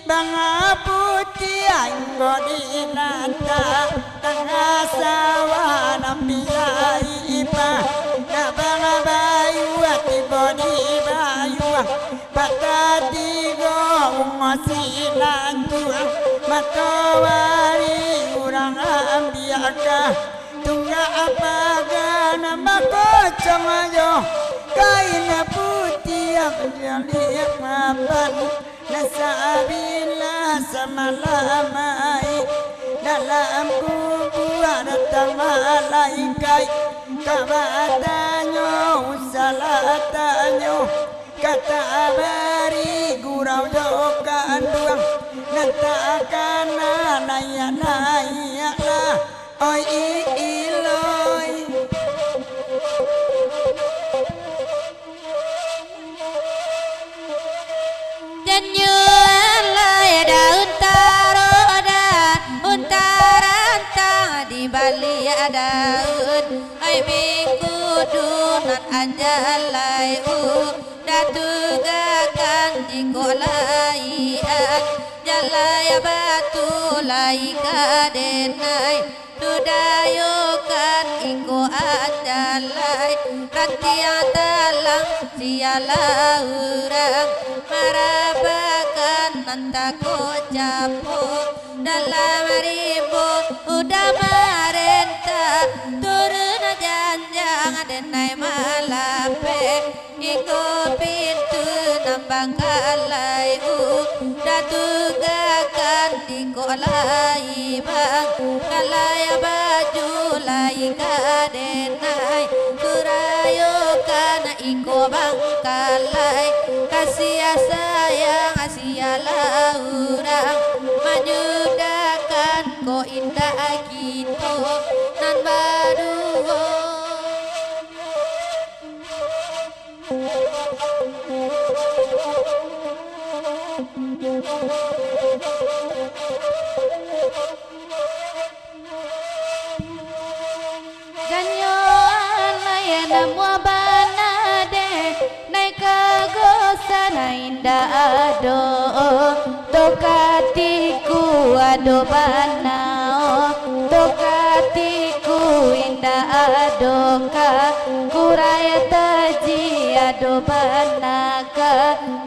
Banga putih anggo di nanta tengah sawah nampilai ipa na banga bayu ati bodi bayu patati go umasi lantua matawari urang ambiaka tungga apaga nama kocong ayo kaina putih amjali mapan Nasabilah semalamai dalam kubur datang malaikat kabatanyo usalatanyo kata bari gurau jokan duang natakan naya naya lah oi iloi Bali daun ai minggu dunat anjalai datugakan dikolaian jalai batu lai kadenai dudayokan iko anjalai ratia talang siala urang marabakan nantako capuk dalam ribut udah marenta turun janjang denai malape iko pintu nambang kalai datugakan dikolai bang kalai baju lai kadenai turayokan iko bang kalai kasih sayang asia laurang menyudakan ko indah gitu nan baru janyo alayana muabana de naik kagosana indah ado tokatiku ado banao tokatiku indah adoka kuraya taji ado banaka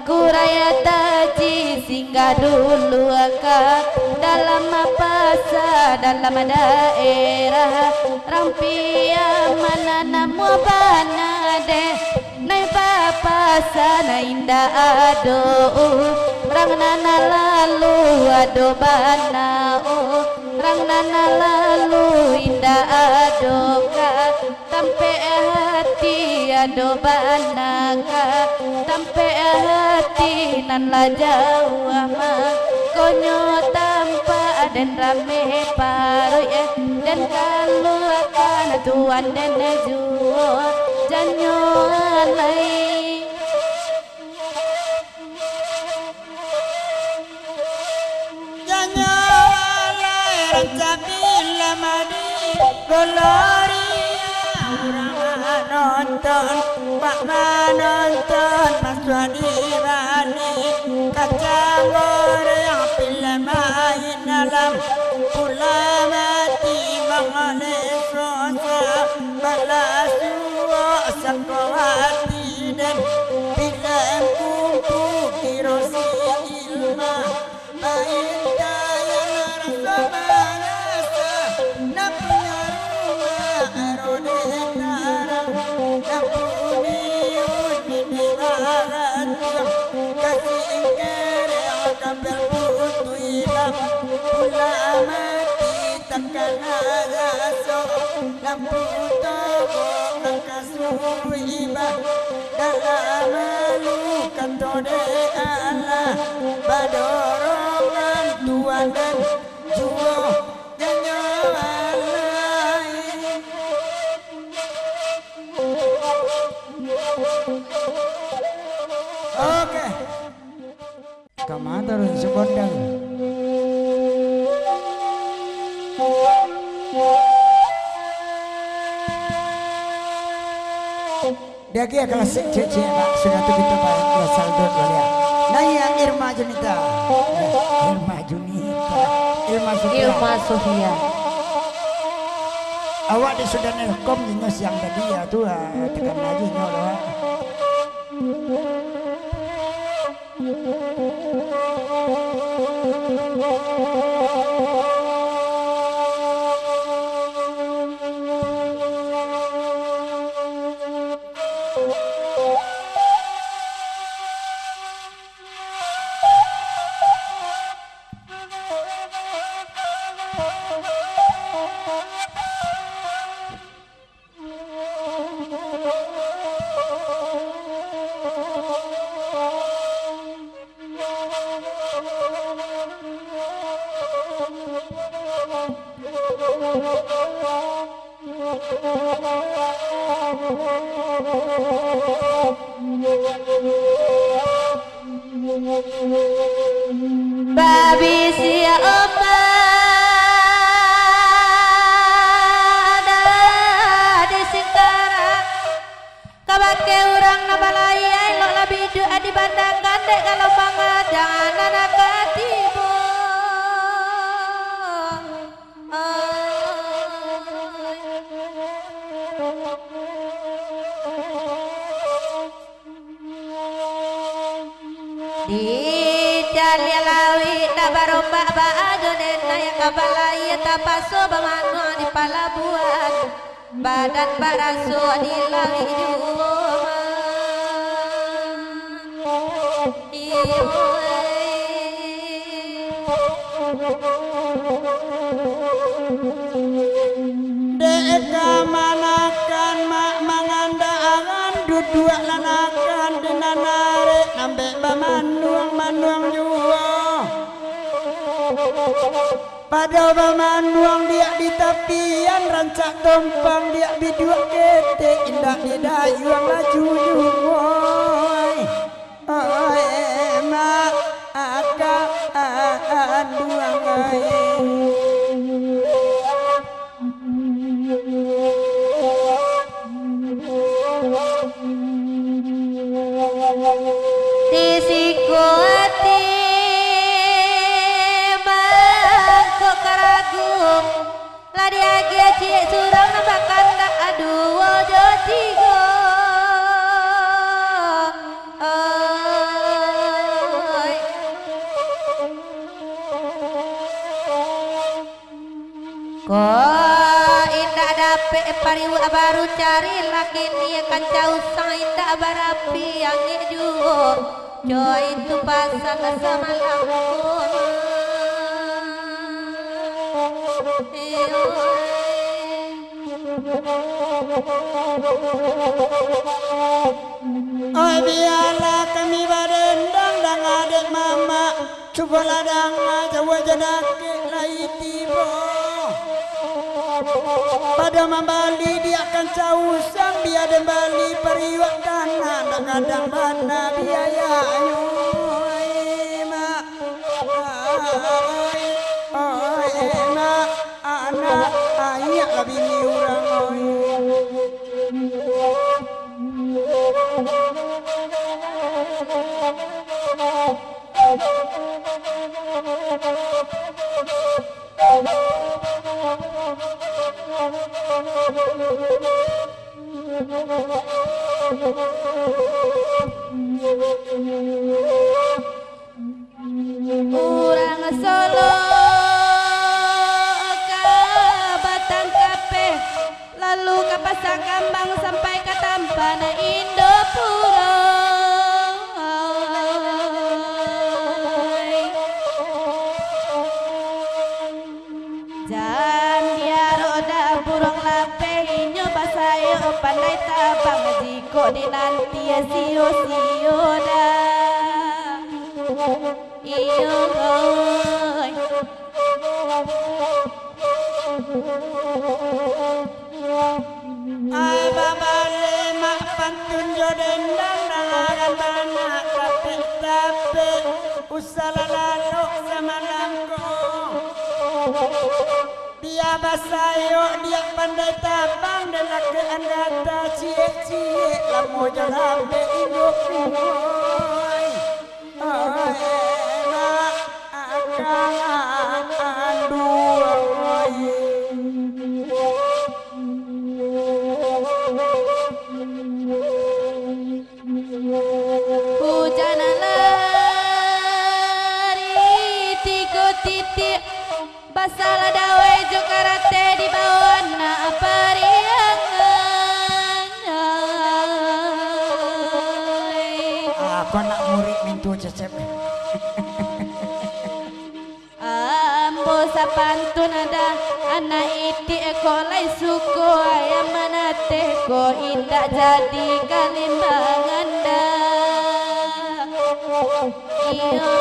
kuraya taji singgah dulu ka dalam masa dalam daerah rampia mana namu banade nai papa sana indah ado rang nana lalu ado banao rang nana lalu indah ado ka tampe hati ado banaka tampe hati nan la jawa ma konyo tanpa dan rame paru dan kalau akan tuan dan juo janyo alai janyo alai rancabila madi gloria urang nonton pak nonton mas wadi bani kacang goreng film main dalam pula mati mangane sosa balas dua sakwati dan film kupu kirosi ilma main daya rasa balasa napunya rumah arode tarang napuni uni barat kasih kere kabel putu hilang pula mati takkan ada so lampu tobo angkasuh ibah dalam melukan tode Allah badorongan tuan dan juo janyo alai Kamator sebondang. Dia kia klasik cece pak sudah tu kita pak asal dot walia. Naya Irma Junita. Ilma Sofia. Awak di sudah nelkom jenis yang tadi ya tuh tekan lagi nyolo. Babi siapa ada di sintara kabake urang nabalaya elok labi doa di bandakan dek kalau mangadang anak katibo di jalilawi nabarombak baajonen naya kabalaya tapaso bamanu di palabuan badan baraso di lawi Deka manakan mak mangandaan duduk lanakan denanare nambe manuang jua pada manuang dia di tapian rancak tompang dia bidua kete indah di dayuang laju juwoi mak akan duang Tisiku hati mangkok keragung lari agi cik surang nampak kandak aduh wojo tigo kok indah dapet pariwa baru cari lagi nih kan jauh sang indah barapi yang juo coy itu pasang sama lampun oh biarlah kami barendang dan adik mama coba ladang jawa janaki lai tiba pada membali dia akan causang dia dan bali periwak dana dan kadang mana biaya mak anak ayak lebih ni orang Urang Solo ke Batang Kape lalu ke Pasar Kambang sampai ke Tampana Indopuro jan dia roda burung lape inyo basayo pandai tabang jiko dinanti sio-sio dah iyo oi ababale mak pantun joden dan dangaran mana tapi usalalalo samalangko. Dia basayo dia pandai tabang dan laki andata cie-cie lamu jalan be induk kumoy. Enak akan anduoy. Hujan lari tiga titik basal dawe jokarate di bawah na pariangan. Aku nak murid mintu cecep. Ambo sapantun ada anak iti ekolai suku ayam manate ko indah jadi kalimbangan dah. Iya.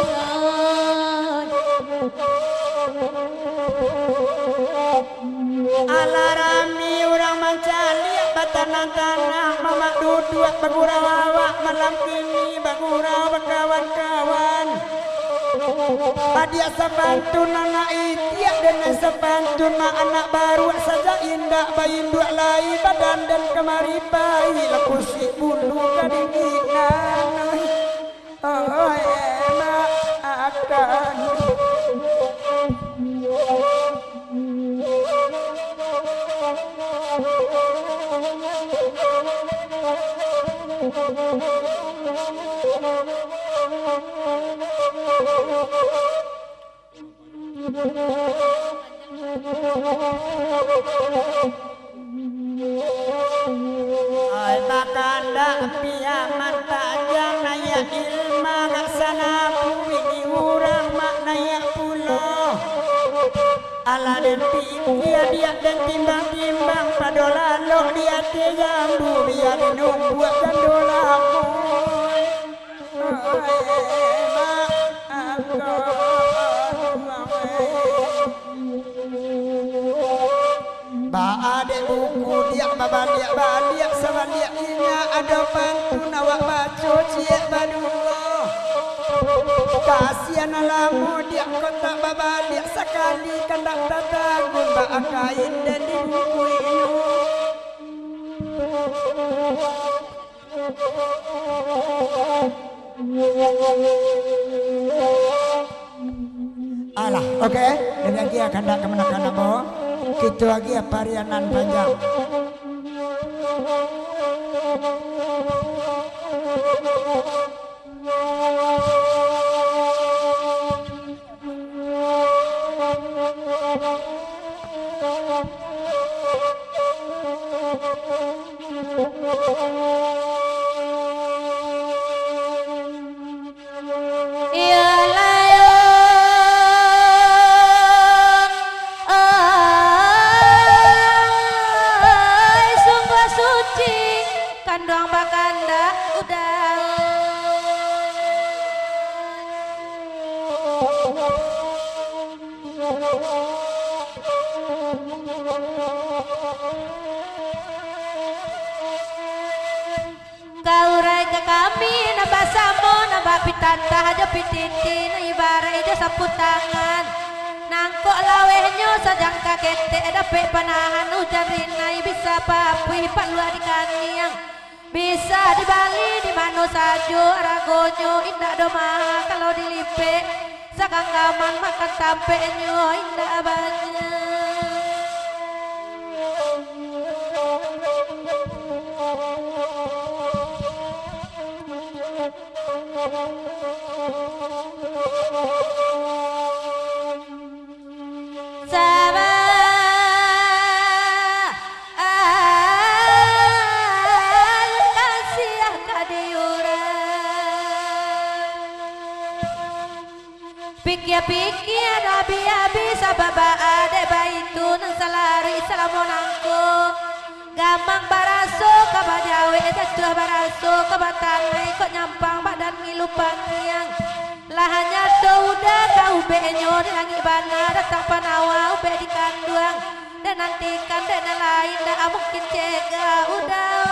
Alarami orang mencari batanan tanah mama duduk bagurau awak malam kini bagurau berkawan-kawan. Padia sepantun anak itiak dan sepantun anak baru saja indah bayi dua lai badan dan kemari bayi lepusi bulu kadinginan. Oh emak akan ay bakanda piaman tajam naya ilma laksana puwi urang maknaya pulo ala den dia dan timbang-timbang padola lo dia jambu biar dinung buat gandola moy Baade buku dia babaliak sabaliak inya ada pantun awak baca ciek badua kasihan alamu dia kota babaliak sekali kandak tatagun baakain dan di buku inyu alah oke dan lagi akan tak kemenakan apa kita lagi parianan panjang Kandang bakanda udah kaurai ke kami nambah samo nambah pitanta aja pititi na ibarat aja sapu tangan nangkok lawehnya sajang kakete dapet panahan hujan rinai bisa papi pak luar di kaniang bisa di Bali di mana saja ragonyo indah doma kalau dilipe sakang kaman makan tampeknya indah banyak Pikir abi sababa ade baitu nang salari salamonangko gamang baraso kabajawe jatuh baraso kabatangai kok nyampang badan ngilupan yang lahannya udah kau benyo di langit bana datang panawa ube di kanduang dan nantikan dan lain dah mungkin cegah udah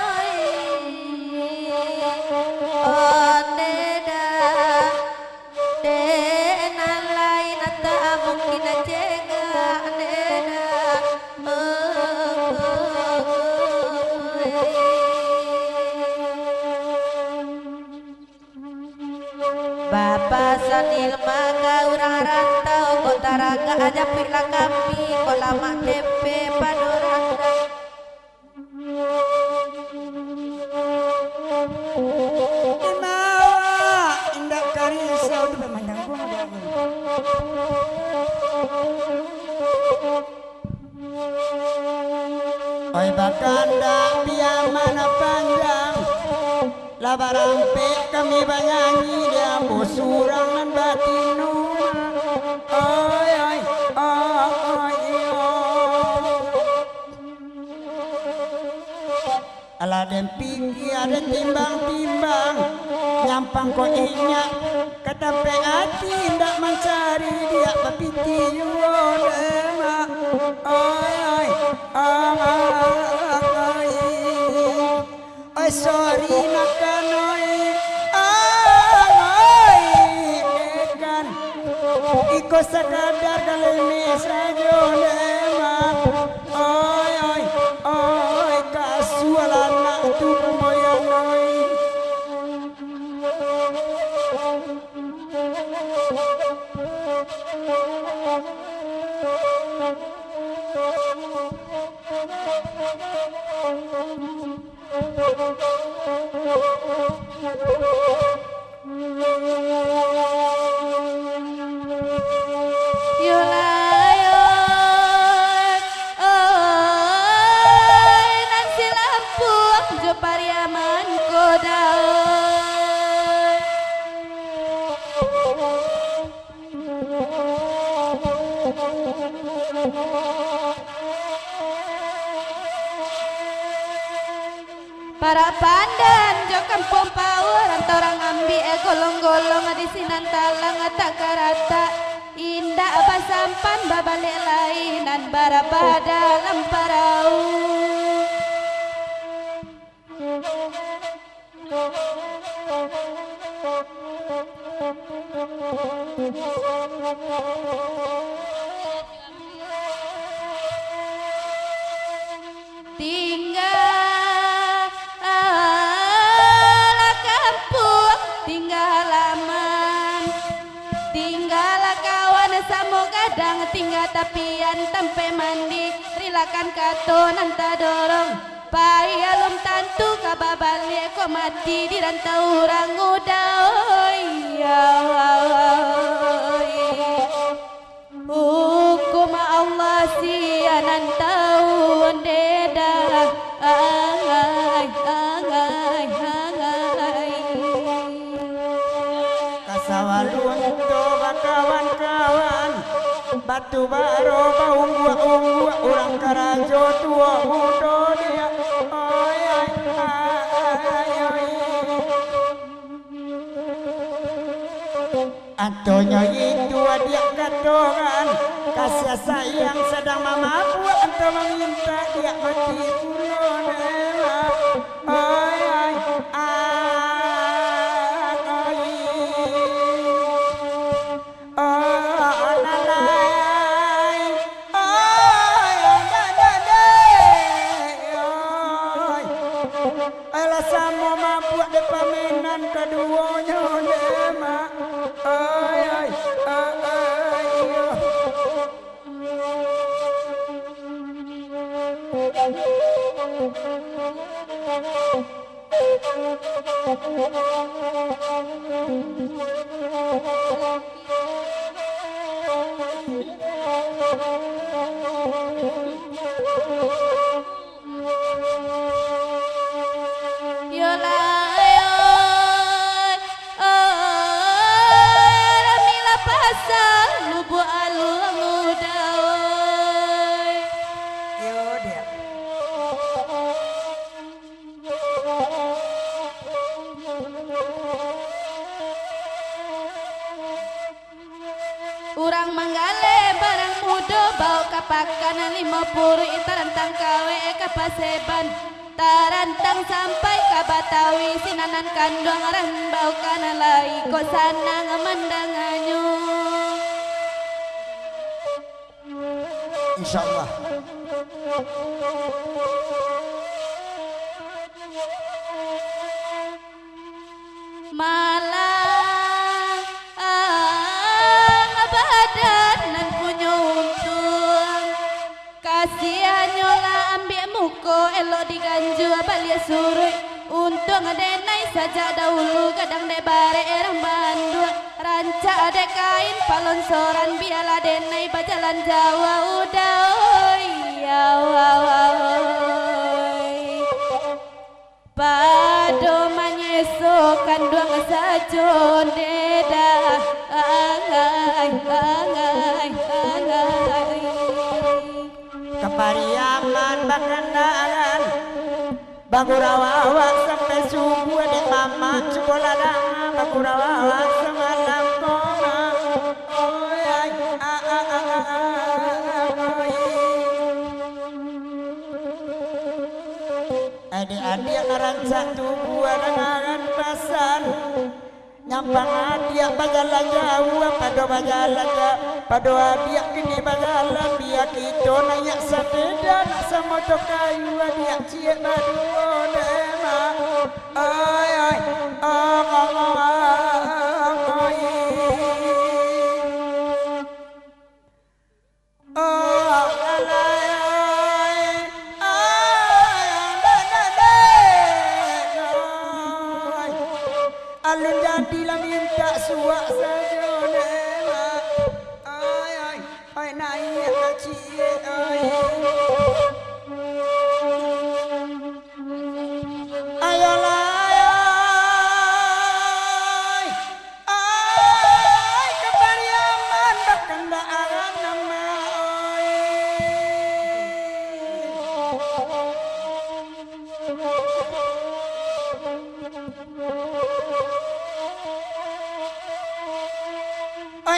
oh neda ka urang rantau kok taraga aja pila kami kok lama tepe padoranda Imawa indak karisa udah memandang gua oi bakanda biar mana panjang labarampe kami banyanyi dia bosurangan batinu oi oi oi ala den pinggir ada timbang-timbang nyampang ko inya kata pe hati ndak mencari dia papiti yuona oi oi oi oi sorry nakanoi oi dekan iko sekadar kalemi sajo nema oi oi oi kasualan tu moyanoi para pandan jo kampung power orang ambi golong-golong di sinan talang tak karata indah apa sampan babalik lainan baraba dalam parau tinggal kampung tinggal halaman tinggal kawan samo kadang tinggal tapian tempe mandi rilakan katonan tak dorong payalum tantu kababalik kok mati di rantau orang udai hukum Allah sianan tahun dedah angai kasawalun coba kawan-kawan batu baro baung gua orang karajo tua muda dia oi oi oi Antonio itu dia katoran kasih sayang sedang mama buat untuk meminta dia mati pulon oi oi sama mampu de pamenan keduanya nema ay ay ay Urang manggale barang muda bau kapakan 50 itarantang kawe kapaseban tarantang sampai ka Batawi sinanan kandung ran bau kana lai kosanang mandanganyo insyaallah malang elok diganju balia surui untung denai saja dahulu kadang de bare erang bandua ranca de kain palonsoran biala denai bajalan Jawa udah oi ya pado manyesokan duang sajon deda angai kepariaman bakandaran bagurawawa sampai subuh di mama cukoladang bagurawawa semalam koma adik-adik naranca tubuh dengan pasan nyampang adik bajalan jauh pada bajalan pada adik kini bajalan biar kita naik sepeda nak semotor kayu adik ciek berdua nema ay ay alun jadilah minta suak saja nema ay ay ay naik kecil ay ayolah ay kepariaman bakandaan nama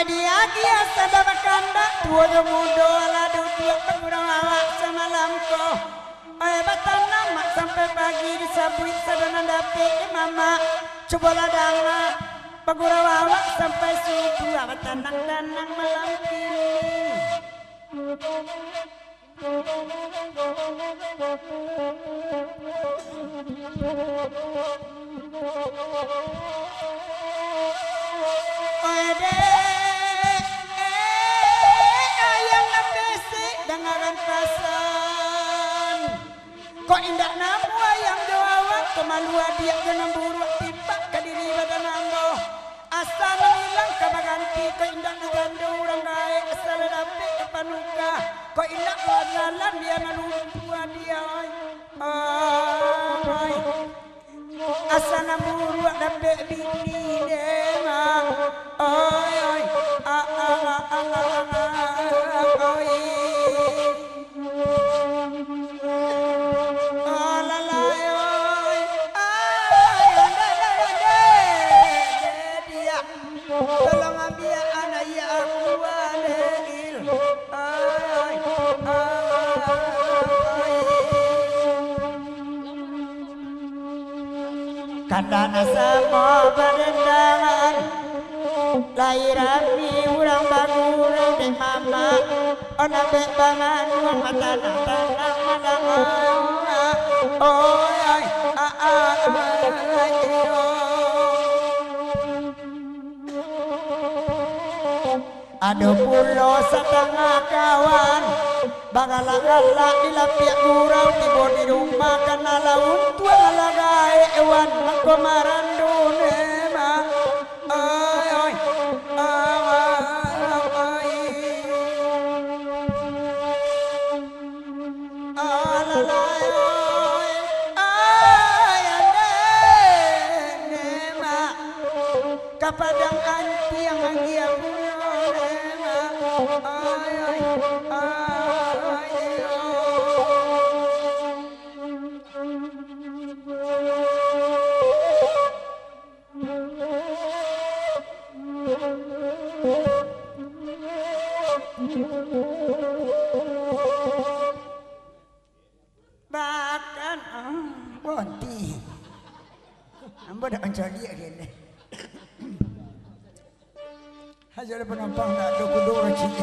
dia kiasa dah bakanda tua muda ladu dia pengurang awak semalam ko batang nama sampai pagi disabui sadana dapet mama coba ladang pengurang awak sampai subuh awak tanang malam kini kok indah namu ayam doawak kemalua dia dengan buruk tipak ke diri badan ambo asal hilang kabaganti kok indah neganda orang gaek asal dapet kepanuka kok indah wajalan dia nalumpu dia ay asal buruk dapet bini dema ay ay tolong ambil anak ya aku anil kadana sama badendangan lahiran di urang bagurang di mama ona bek bangan uang matana tanang madang oh ay ada pulau setengah kawan bagala-gala di lapiak gurau tiba di rumah karena laun tua ngalagai ewan mangkomaran dunema ay ay kapadang anti yang angia bahkan bonti ambo dah mencari dia hajar penumpang nak dua cik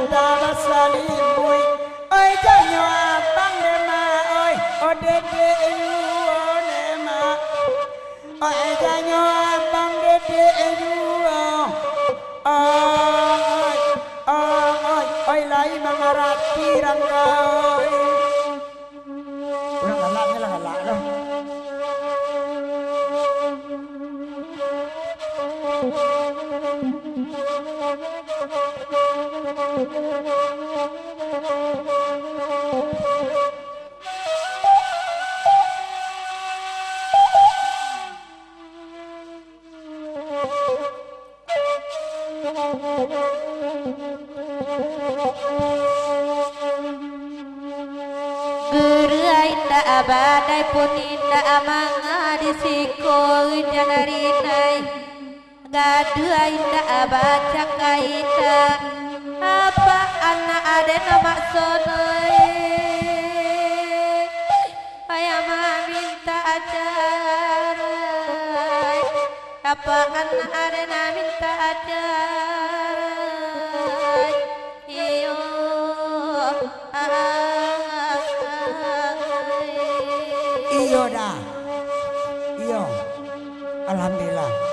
kata basalimui oi janyo abang dema oi odede nema oi janyo abang dede oi lai mangarati rangga oi urang galaknya lah galak dah badai pun indah amanga disiko janarinai gadua indah baca kaita apa anak ada nama sonoi ayama minta acara apa anak ada nama minta acara iyo iyo dah iyo alhamdulillah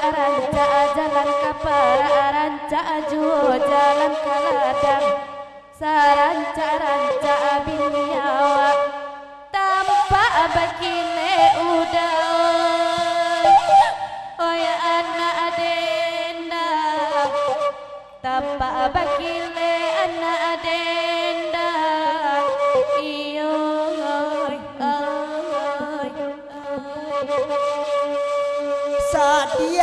Ranca jalan kapara ranca juo jalan kaladang saranca binyawa tanpa bakile udah oi anak adenda tanpa bakile anak adenda iyo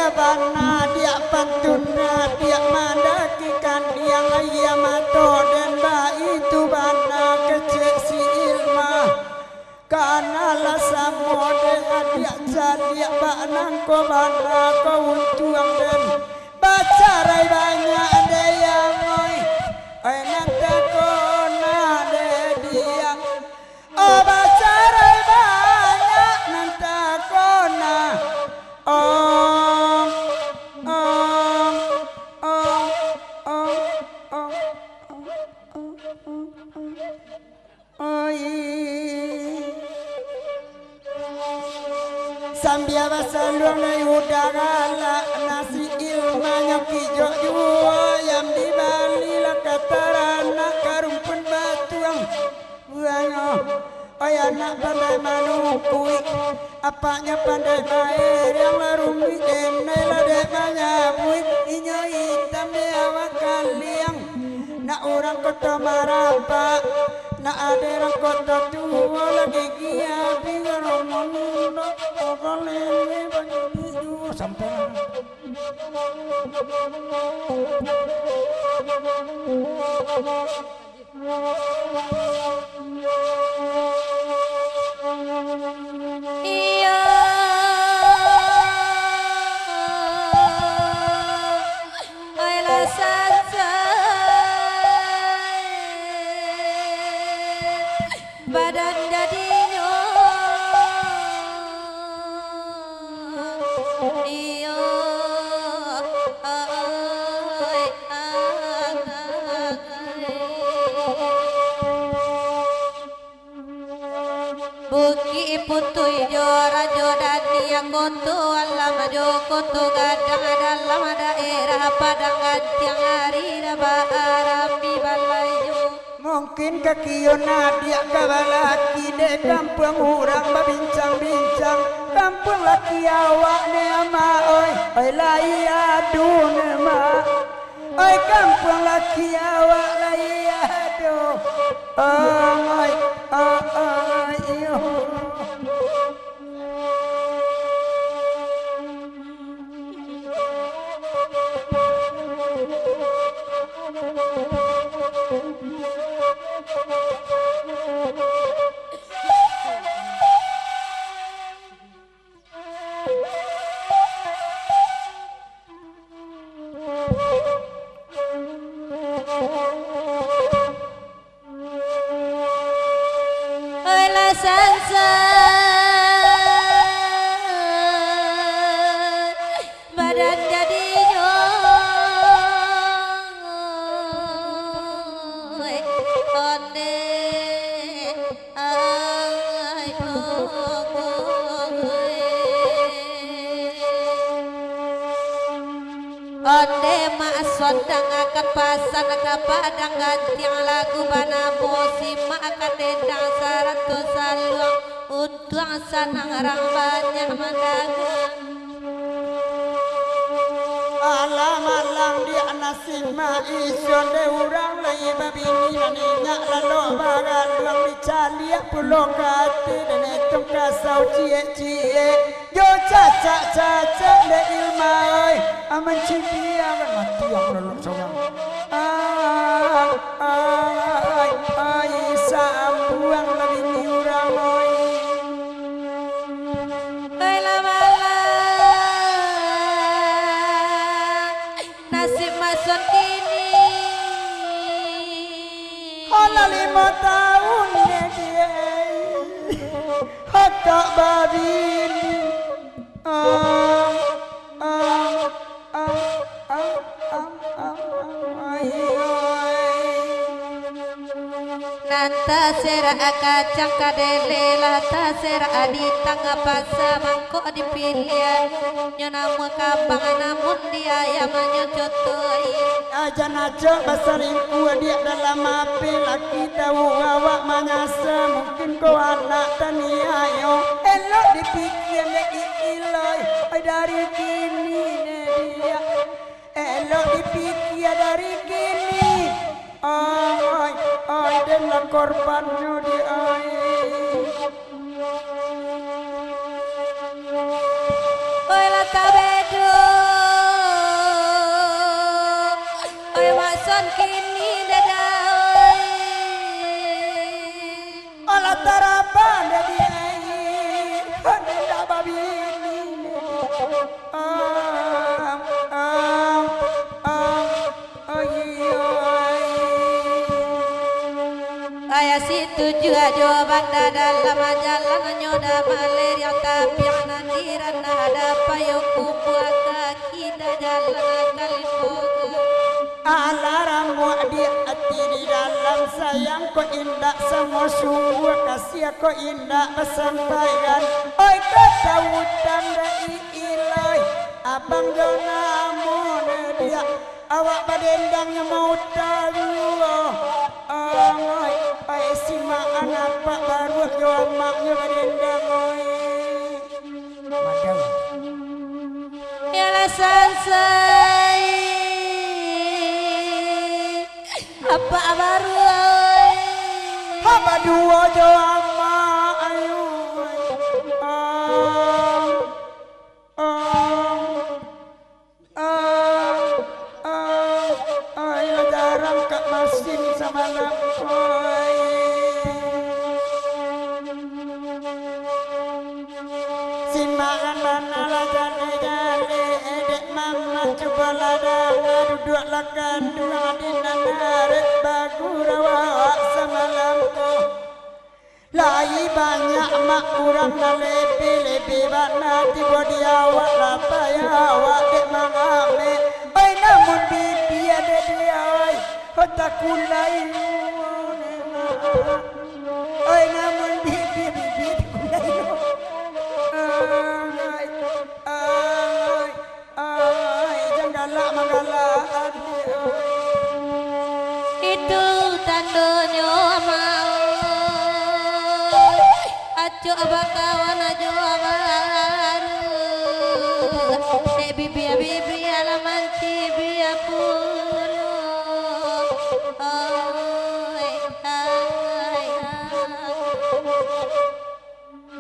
dia bana dia pantuna dia mandakikan dia ngaya mato dan ba itu bana kecil si ilma karena lah samo dengan dia jadi bana ko bana ko untuang dan baca rai banyak ada yang oi nanti ko na de dia oh baca rai banyak nanti ko na Sambia basalong na udagala nasi ilmanya kijo jua yang di Bali la katarana karumpun batuang buango oi anak pandai manukui apanya pandai main yang larumi denai la demanya buik inyo hitam di awak kaliang na orang kota marapa na ada orang kota tua lagi kia bingung romono okolele bagi sampai iya oi saja badan jadinya iyo buki putui jora jodani yang kotu alam jokotu gadang dalam daerah padang gadang hari raba arambi balayu mungkin kakiyo nadia kabalaki de kampung urang babincang-bincang kampung laki awak ne ama oi lai adu ne ma oi kampung laki awak lai adu oi yo badan jadi onde ay onde mak sondang akan pasan ke padang gantiang lagu bana bosi mak akan dendang saratus saluang utuang sanang rang banyak mendagang alam dia nasib ma ison de urang lai babini nanya lalu bagan luang dicalia pulau kati dan etung kasau cie yo caca de ilmai aman cilia kan mati yang lalu seorang ai sambuang babini urang oi nasib mason kini 5 tahun dia hakak babin nanta sera kacang kadele lata sera adi tangga pasa mangkok dipilih nyona mekabang namun dia yang menyocotoi aja basaringku dia dalam api laki tahu awak mangasa mungkin kau anak tani ayo elok dipikir iloi dari kini dia elok dipikir dari kini ai dan la korbannya di oi la tabedo oi mason kini dadai ala tarapan di ada babini ayah situ juga jawaban dalam jalan nyoda malaria tapi nandiran ada payung buat kaki jalan kalipoga alarm di hati di dalam sayang kau indah semua sungguh kasih kau indah sampaikan oi kata hutan dari ilai abang jonamu dia awak badendangnya mau tahu oi sima anak pak baru jual maknya badendang oi madang ya sansai apa baru apa dua jual mak ayo ayo jarang kak masin sama lampoi simakan mana lah jale edek mama coba ladang duduk lakan dua di narik bagu rawa sama lampu lai banyak mak kurang na lebih bana tiba di awak lapa ya awak dek mangame oi namun bibi ada dia oi otak kulai oi namun bibi kulai janganlah manggalaan itu tandanya mau aco bakawan ajo baru dek bibi alaman cibia pulu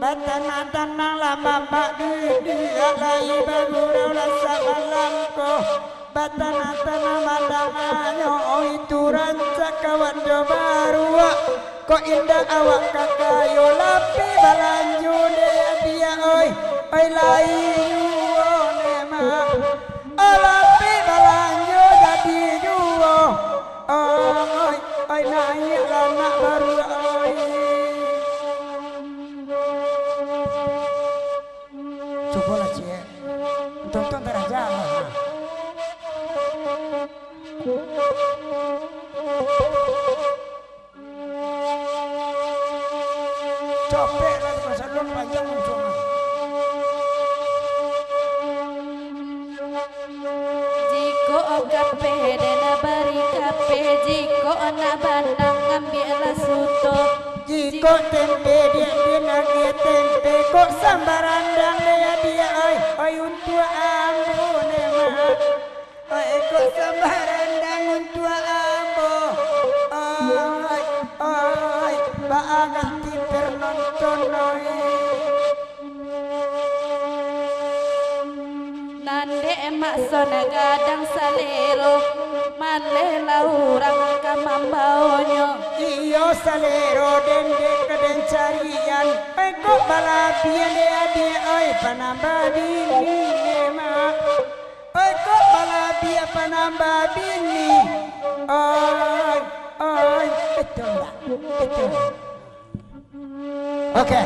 batana lama mak dia lai bagurau rasa malamko batana mandanganyo itu rancak kawan jo barua kok indah awak kakayo lapi balanju dia oi lai juo nema lapi balanju jadi juo oi naik anak baru oi Capek lah masa lu panjang cuma. Jiko kape dena bari kape jiko na bandang ngambil suto. Jiko tempe dia nagi tempe kok sambarandang dia ay untuk ambo nema. Ay kok sambarandang untuk ambo. Ay baagang tiper nonton Nande emak sona gadang salero malela urang kamambaonyo. Iyo salero dende keden carian ay kok balabian dia ay panambah bini nema. Ay kok balabia panambah bini. Ay betul lah betul. Oke.